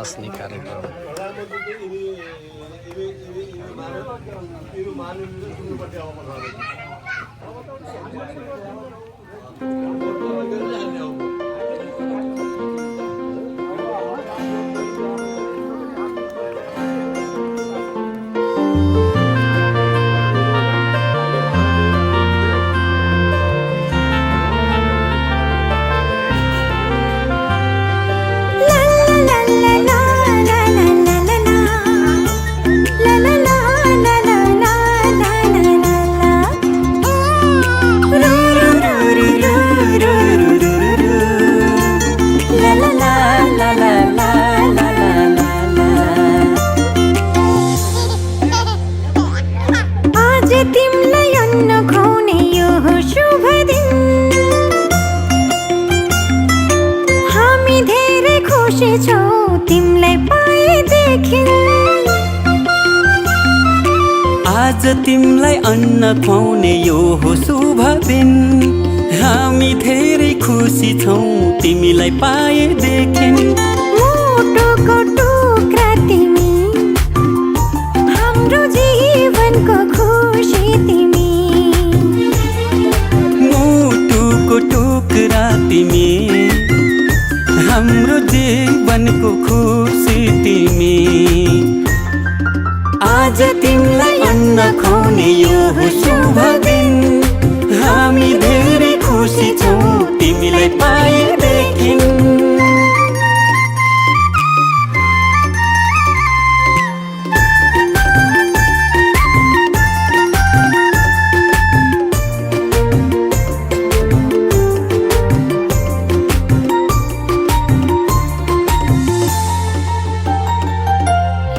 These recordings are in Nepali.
हाँस्ने कार्यक्रम। तिमलाई अन्न खुवाउने यो शुभ दिन, हामी धेरै खुसी छौँ तिमलाई पाएदेखि। आज तिमलाई अन्न खुवाउने यो हो शुभ दिन, हामी धेरै खुसी छौँ तिमीलाई पाएदेखि। मुटुको टुक्रा तिमी, हाम्रो जीवनको खुसी तिमी। मुटुको टुक्रा तिमी, हाम्रो जीवनको खुसी तिमी। आज तिमीलाई अन्न खुवाउने यो हो शुभ दिन, हामी धेरै खुसी छौँ तिमीलाई पाएदेखि।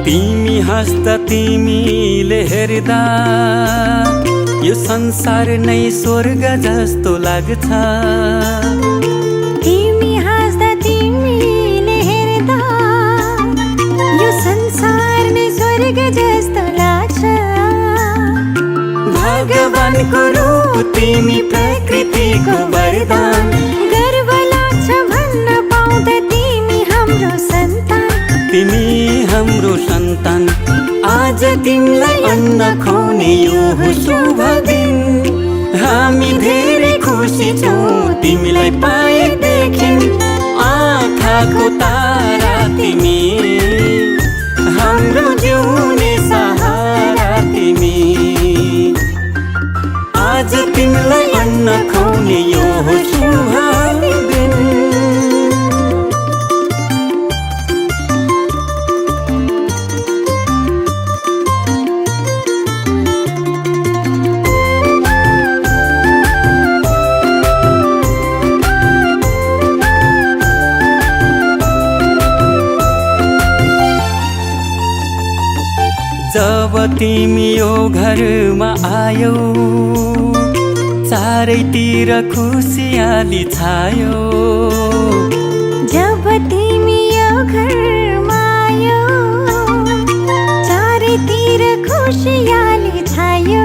तिमी हाँस्दा तिमीले हेर्दा यो संसार नै स्वर्ग जस्तो लाग्छ। तिमी हाँस्दा तिमीले हेर्दा यो संसार नै स्वर्ग जस्तो लाग्छ। भगवानको रूप तिमी, प्रकृतिको वरदान, गर्व लाग्छ भन्न पाउँदा तिमी हाम्रो सन्तान। तिमी हाम्रो सन्तान। आज तिमीलाई अन्न खुवाउने यो हो शुभ दिन, हामी धेरै खुसी छौँ तिमीलाई पाएदेखि। आँखाको तारा तिमी, हाम्रो जिउने सहारा तिमी। आज तिमीलाई अन्न खुवाउने यो हो शुभ दिन। जब तिमी यो घरमा आयौ, चारैतिर खुसियाली छायो। जब तिमी यो घरमा आयो, चारैतिर खुसियाली छायो।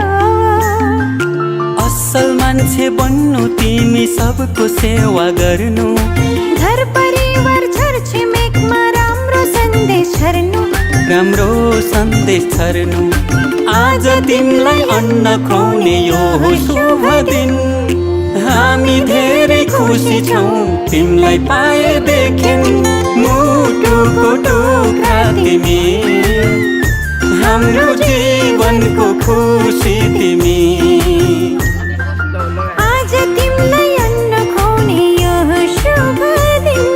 असल मान्छे बन्नु तिमी, सबको सेवा गर्नु, घर परिवार छर छिमेकमा राम्रो सन्देश छर्नु। राम्रो सन्देश छर्नु। आज तिमीलाई अन्न खुवाउने यो हो शुभ दिन, हामी धेरै खुसी छौँ तिमीलाई पाएदेखि। मुटुको टुक्रा तिमी, हाम्रो जीवनको खुसी तिमी। आज तिमीलाई अन्न खुवाउने यो शुभ दिन।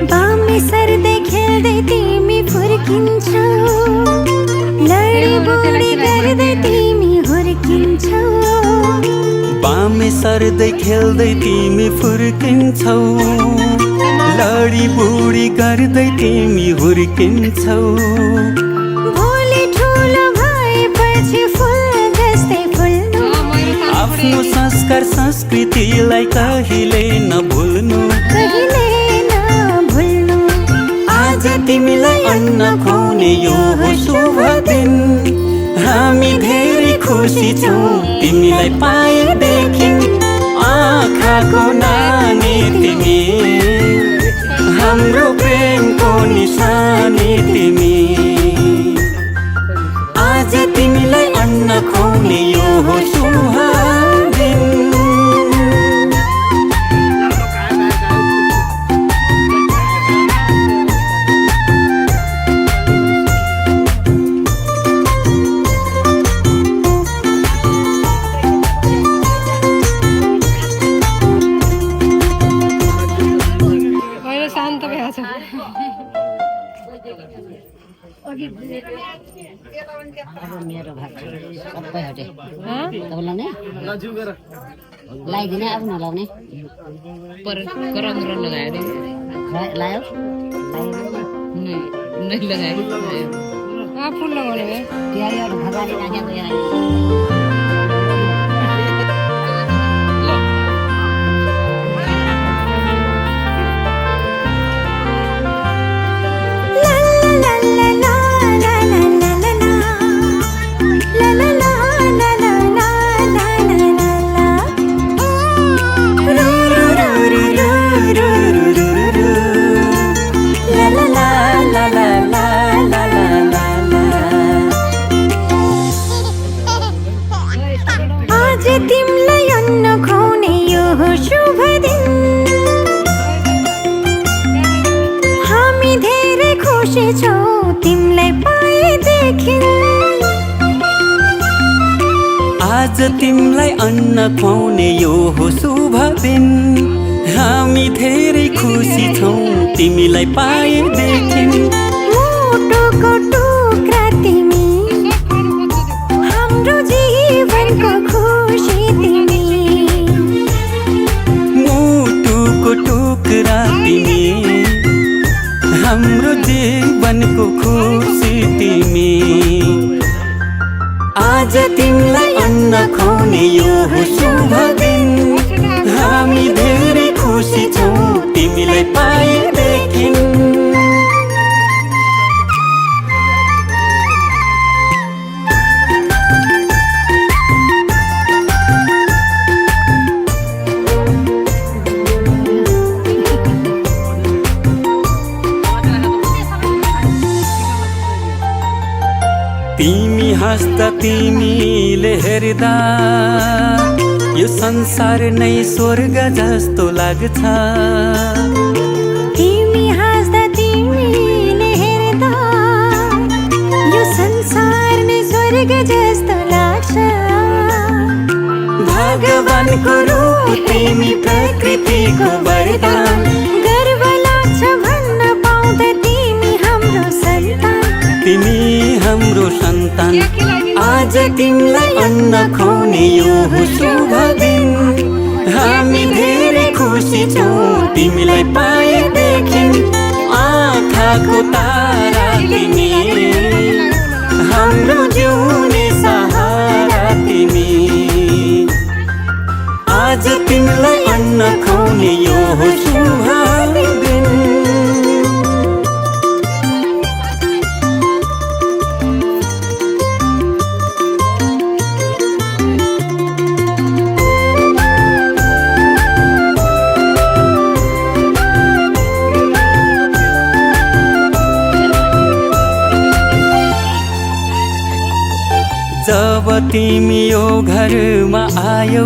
बामे सर्दै खेल्दै तिमी फुर्किन्छौ, लडी बुडी गर्दै तिमी हुर्किन्छौ। बामे सर्दै खेल्दै तिमी फुर्किन्छौ, लडी बुडी गर्दै तिमी हुर्किन्छौ। भोलि ठुलो भएपछि फुल जस्तै फुल्नु, आफ्नो संस्कार संस्कृतिलाई कहिले नभुल्नु। अन्न खुवाउने यो हो शुभ दिन हामी धेरै खुसी छौँ तिमीलाई पाएदेखि आँखाको नानी तिमी हाम्रो प्रेमको निशानी तिमी आज तिमीलाई अन्न खुवाउने यो हो शुभ दिन मेरो भाग सबै हटे तपाईँलाई नै लगाइदिने अब नलाउने गरम लगायो लायो नै लगायो फुल लगाउने त्यो भगवानी नागेको तिमीलाई अन्न खुवाउने यो हो शुभ दिन हामी धेरै खुसी छौँ तिमीलाई पाएदेखि आज तिमीलाई अन्न खुवाउने यो हो शुभ दिन हामी धेरै खुसी छौँ तिमीलाई पाएदेखि मुटुको टुक्रा तिमी हाम्रो जीवनको खुसी तिमी मुटुको टुक्रा तिमी हाम्रो जीवनको खुसी तिमी आज तिमीलाई अन्न खुवाउने यो हो शुभ दिन हामी धेरै खुसी छौँ तिमीलाई पाएदेखि तिमी हाँस्दा तिमीले हेर्दा यो संसार नै स्वर्ग जस्तो लाग्छ तिमी हाँस्दा तिमीले हेर्दा यो संसार नै स्वर्ग जस्तो लाग्छ भगवानको रूप तिमी प्रकृतिको वरदान गर्व लाग्छ भन्न पाउँदा तिमी हाम्रो सन्तान तिमी हाम्रो सन्तान आज तिमीलाई अन्न खुवाउने यो हो शुभ दिन हामी धेरै खुसी छौँ तिमीलाई पाएदेखि आँखाको तारा तिमी हाम्रो जिउने सहारा तिमी आज तिमीलाई अन्न खुवाउने यो हो शुभ दिन जब तिमी यो घरमा आयौ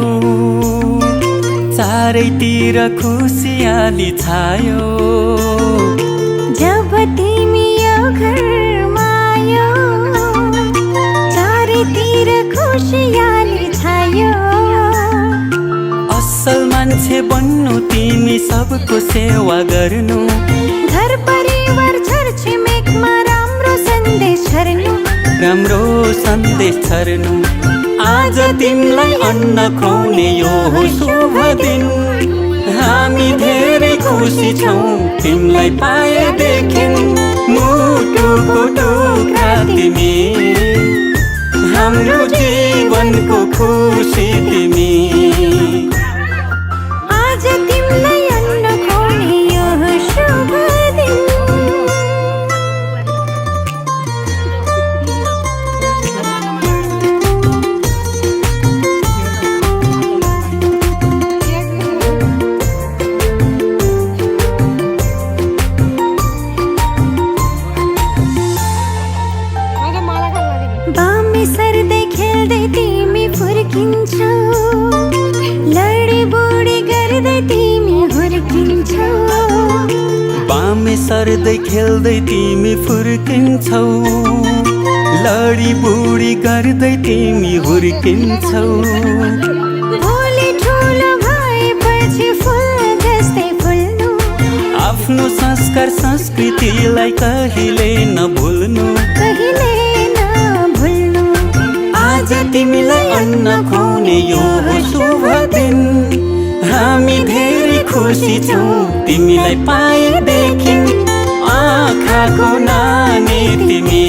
चारैतिर खुसियाली छायो जब तिमी यो घरमा आयो चारैतिर खुसियाली छायो असल मान्छे बन्नु तिमी सबको सेवा गर्नु घर परिवार छरछिमेकमा राम्रो सन्देश छर्नु राम्रो सन्देश छर्नु आज तिमीलाई अन्न खुवाउने यो हो शुभ दिन हामी धेरै खुसी छौँ तिमीलाई पाएदेखि मुटुको टुक्रा तिमी हाम्रो जीवनको खुसी तिमी आज तिमीलाई अन्न खुवाउने यो शुभ दिन घामे सर्दै खेल्दै तिमी फुर्किन्छौ लडी बुढी गर्दै तिमी हुर्किन्छौ भोलि ठुलो भएपछि फुल जस्तै फुल्नु आफ्नो संस्कार संस्कृतिलाई कहिले नभुल्नु आज तिमीलाई अन्न खुवाउने यो शुभ दिन हामी धेरै खुसी छौँ तिमीलाई पाएदेखि आँखाको नानी तिमी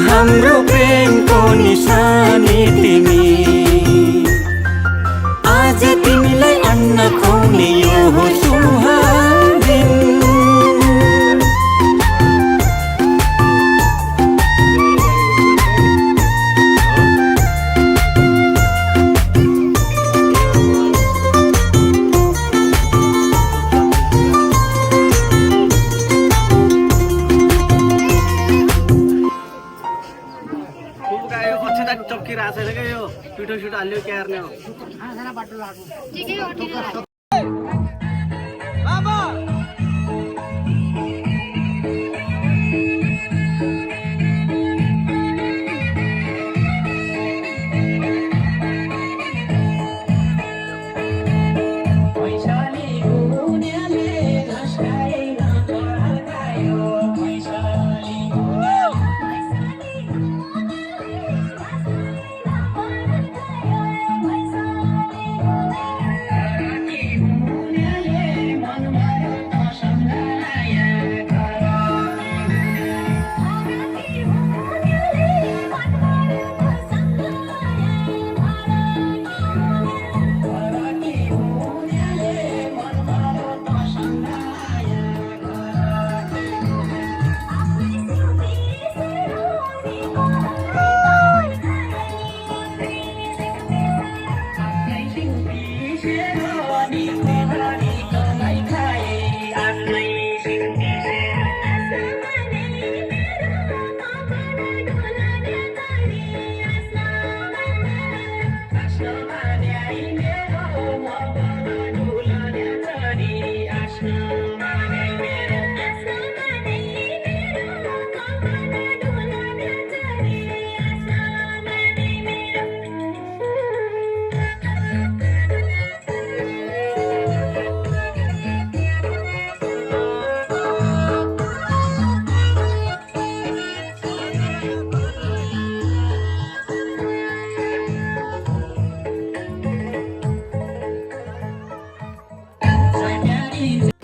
हाम्रो प्रेमको निशानी तिमी आज तिमीलाई अन्न खुवाउने यो शुभ दिन चक्की राखेर के यो पिठो छिटो हाल्यो क्यार्ने हो बाबा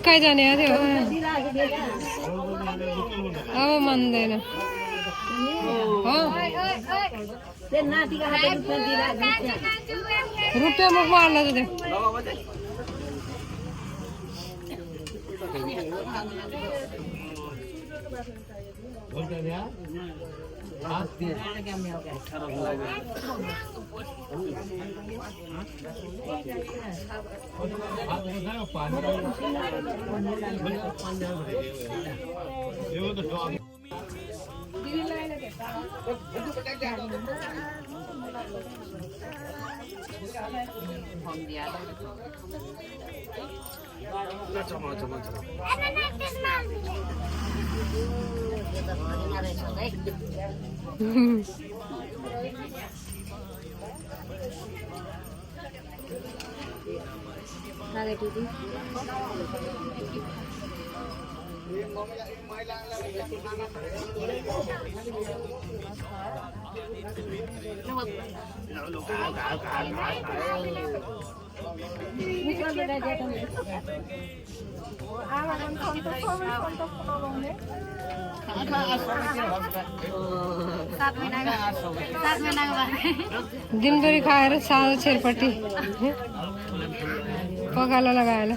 कहाँ जाने आथे हो अब मान्दैन रुपियाँ मुखमा हाल्न त दिनभरि खाएर सानो छेरपट्टि पकालो लगाएर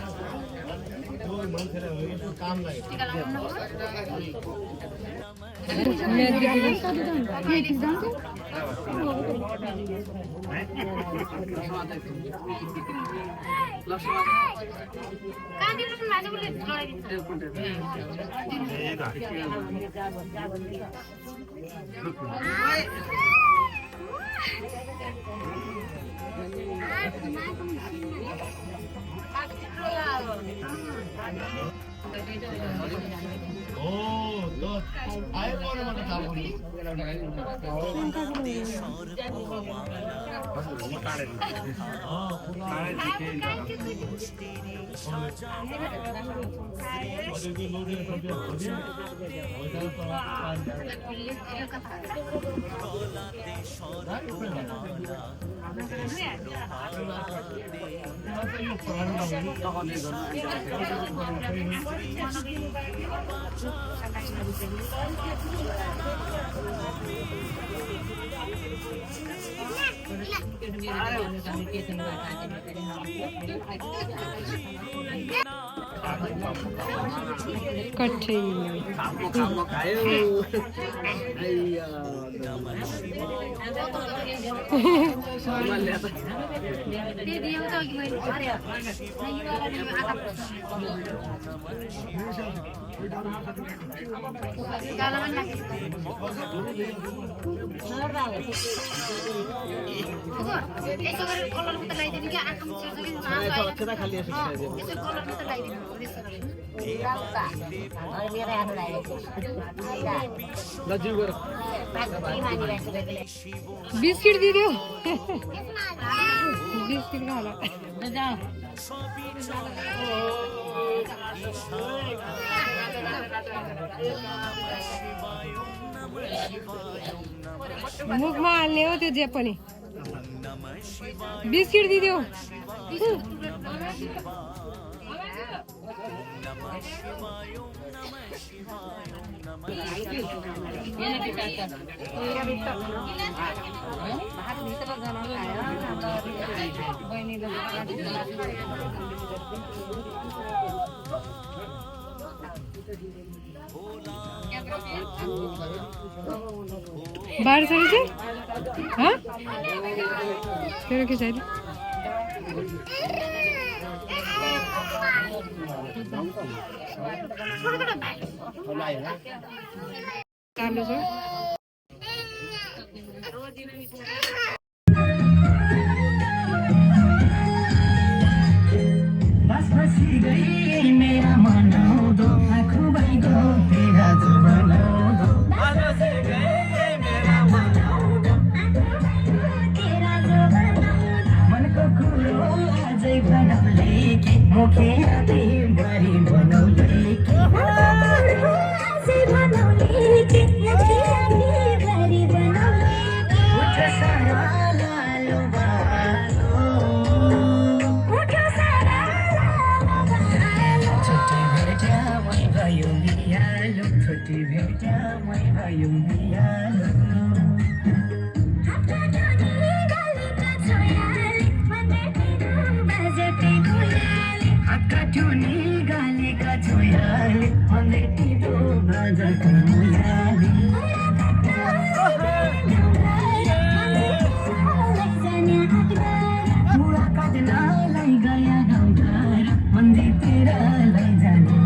कठिन बिस्किट दिदियो बिस्किट खाला मुखमा हाल्ने हो त्यो जे पनि बिस्किट दिदियो बाहर चले थे हाँ तेरे के चाहिए चालू छ बस बसी गई मेरा मनाउँदो आँखु बैगो तेरा जो बनाउँदो बस बसी गई मेरा मनाउँदो तेरा जो बनाउँदो मनको कुरो आजै बनाउले कि मुखिया तिमीहरु बनाउले कि आजै बनाउले कि मुखिया तिमीहरु बनाउले उठ सारा लालो बालो उठ सारा छोटी बेटा मैं भयो मियालो छोटी बेटा मैं भयो मियालो हातका टुनी गालीका छोयाले भन्दै तिम्रो बाजाको मुयाले बुढा काट्नलाई गया गाउँघर मन्दिरतिर लैजाने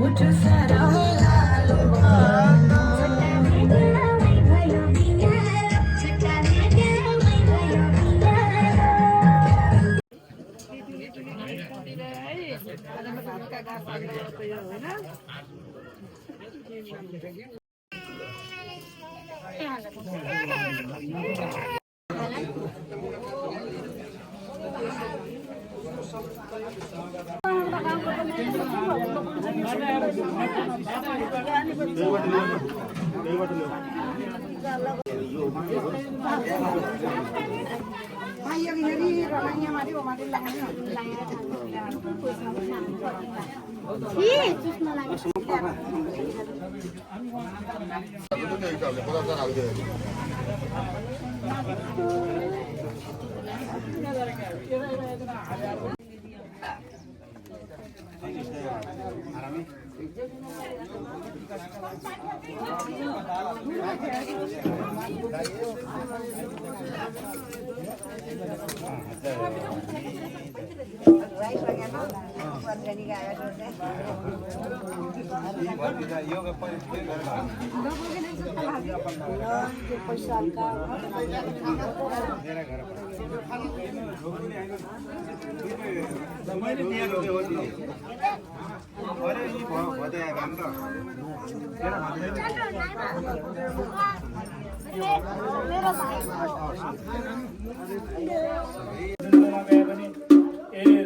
उठ सारा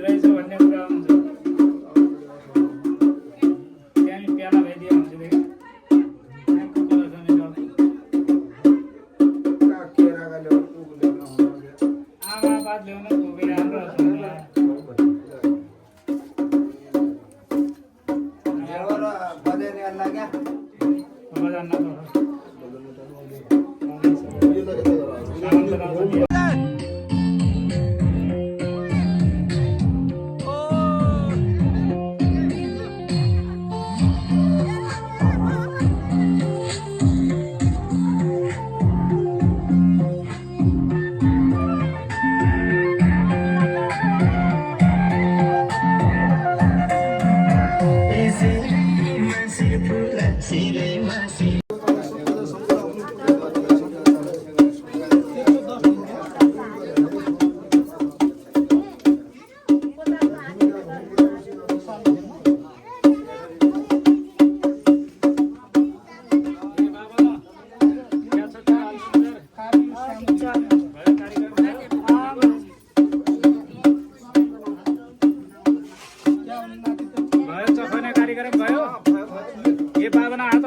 रहेछ भन्ने कुरा हुन्छ त्यहाँ प्याला भइदियो भनेदेखि आमा बात ल्याउन खुबै राम्रो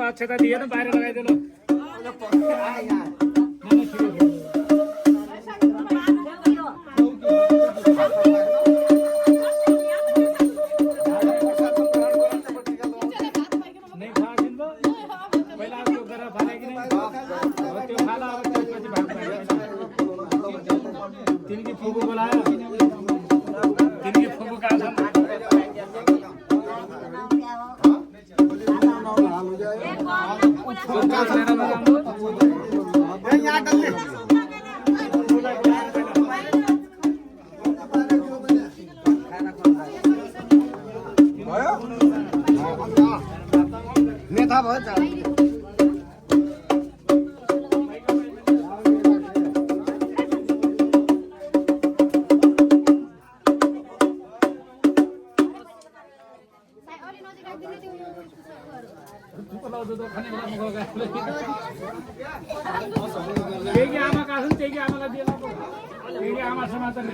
अक्षता दिएन बाहिर लगाइदिनु तिनकी फुपू बोलायो तिनकी फुपू कहाँ छन् नेता भयो त्यही आमा कहाँ छन् त्यही आमालाई दिएन त्यही आमा समाचार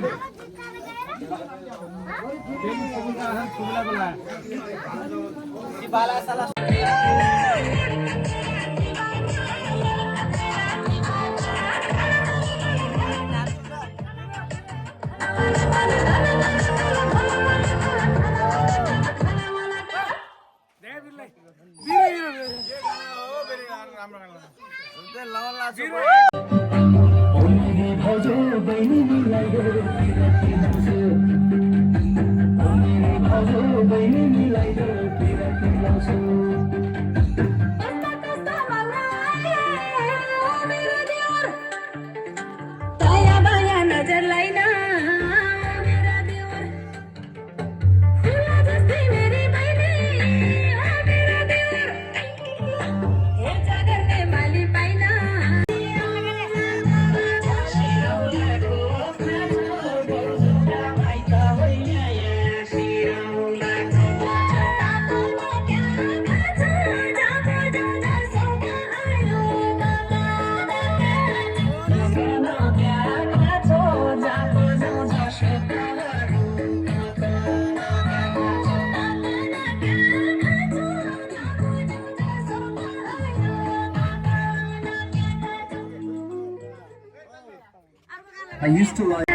I used to like